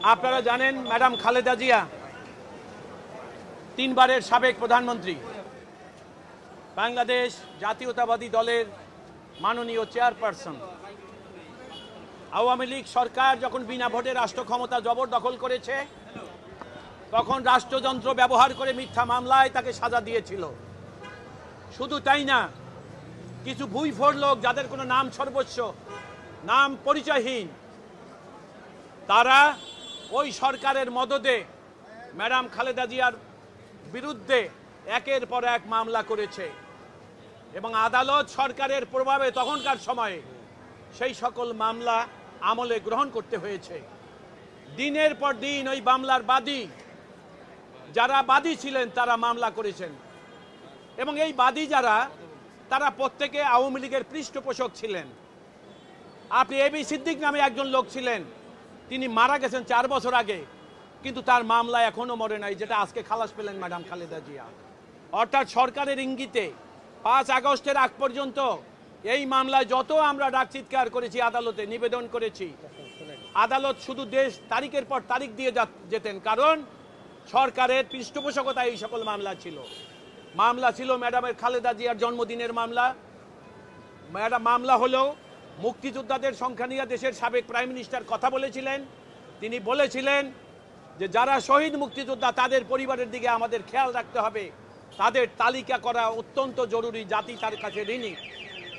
আপনারা জানেন ম্যাডাম খালেদা জিয়া তিনবারের সাবেক প্রধানমন্ত্রী, বাংলাদেশ জাতীয়তাবাদী দলের মাননীয় চেয়ারপারসন। আওয়ামী লীগ সরকার যখন বিনা ভোটে রাষ্ট্র ক্ষমতা জবরদখল করেছে, তখন রাষ্ট্রযন্ত্র ব্যবহার করে মিথ্যা মামলায় তাকে সাজা দিয়েছিল। শুধু তাই না, কিছু ভুইফোড় লোক যাদের কোনো নাম সর্বস্ব, নাম পরিচয়হীন, তারা ওই সরকারের মদদে ম্যাডাম খালেদা জিয়ার বিরুদ্ধে একের পর এক মামলা করেছে এবং আদালত সরকারের প্রভাবে তখনকার সময়ে সেই সকল মামলা আমলে গ্রহণ করতে হয়েছে। দিনের পর দিন ওই মামলার বাদী, যারা বাদী ছিলেন তারা মামলা করেছেন এবং এই বাদী যারা, তারা প্রত্যেকে আওয়ামী লীগের পৃষ্ঠপোষক ছিলেন। আপনি এবি সিদ্দিক নামে একজন লোক ছিলেন, তিনি মারা গেছেন 4 বছর আগে, কিন্তু তার মামলা এখনো মরে নাই, যেটা আজকে খালাস পেলেন ম্যাডাম খালেদা জিয়া। অর্থাৎ সরকারের ইঙ্গিতে 5 আগস্টের আগ পর্যন্ত এই মামলায় যত আমরা ডাক চিৎকার করেছি, আদালতে নিবেদন করেছি, আদালত শুধু দেশ তারিখের পর তারিখ দিয়ে যেতেন, কারণ সরকারের পৃষ্ঠপোষকতায় এই সকল মামলা ছিল। মামলা ছিল ম্যাডামের খালেদা জিয়ার জন্মদিনের মামলা। মামলা হলো মুক্তিযোদ্ধাদের সংখ্যা নিয়ে দেশের সাবেক প্রাইম মিনিস্টার কথা বলেছিলেন। তিনি বলেছিলেন যে যারা শহীদ মুক্তিযোদ্ধা তাদের পরিবারের দিকে আমাদের খেয়াল রাখতে হবে, তাদের তালিকা করা অত্যন্ত জরুরি, জাতি তার কাছে ঋণী।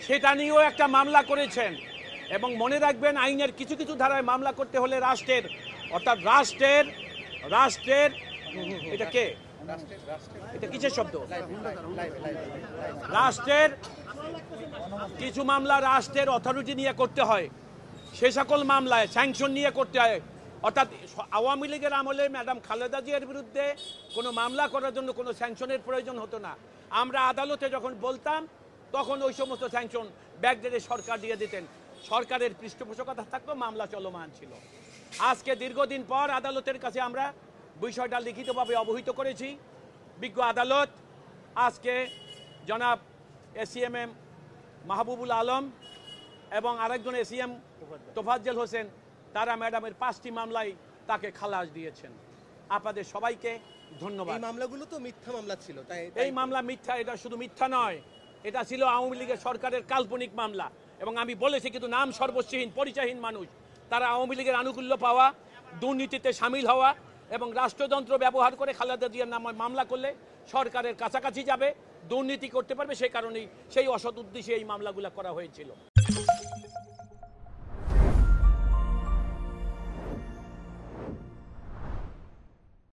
সেটা নিয়েও একটা মামলা করেছেন। এবং মনে রাখবেন, আইনের কিছু কিছু ধারায় মামলা করতে হলে রাষ্ট্রের, অর্থাৎ রাষ্ট্রের এটা কে, এটা কিসের শব্দ, রাষ্ট্রের কিছু মামলা রাষ্ট্রের অথরিটি নিয়ে করতে হয়, সে সকল মামলায় স্যাংশন নিয়ে করতে হয়। অর্থাৎ আওয়ামী লীগের আমলে ম্যাডাম খালেদা জিয়ার বিরুদ্ধে কোনো মামলা করার জন্য কোনো স্যাংশনের প্রয়োজন হতো না। আমরা আদালতে যখন বলতাম, তখন ওই সমস্ত স্যাংশন ব্যাকডেটে সরকার দিয়ে দিতেন। সরকারের পৃষ্ঠপোষকতা থাকতো, মামলা চলমান ছিল। আজকে দীর্ঘদিন পর আদালতের কাছে আমরা বিষয়টা লিখিতভাবে অবহিত করেছি। বিজ্ঞ আদালত আজকে জনাব এসিএমএম মাহবুবুল আলম এবং আরেকজন এসিএম তোফাজ্জল হোসেন, তারা ম্যাডামের 5টি মামলায় তাকে খালাস দিয়েছেন। আপনাদের সবাইকে ধন্যবাদ। এই মামলাগুলো তো মিথ্যা মামলা ছিল, তাই এই মামলা মিথ্যা, এটা শুধু মিথ্যা নয়, এটা ছিল আওয়ামী লীগের সরকারের কাল্পনিক মামলা। এবং আমি বলেছি, কিন্তু নাম সর্বস্বহীন পরিচয়হীন মানুষ, তারা আওয়ামী লীগের আনুকূল্য পাওয়া, দুর্নীতিতে সামিল হওয়া এবং রাষ্ট্রযন্ত্র ব্যবহার করে খালেদা জিয়ার নামে মামলা করলে সরকারের কাছাকাছি যাবে, দুর্নীতি করতে পারবে, সেই কারণেই সেই অসৎ উদ্দেশ্যে এই মামলাগুলো করা হয়েছিল।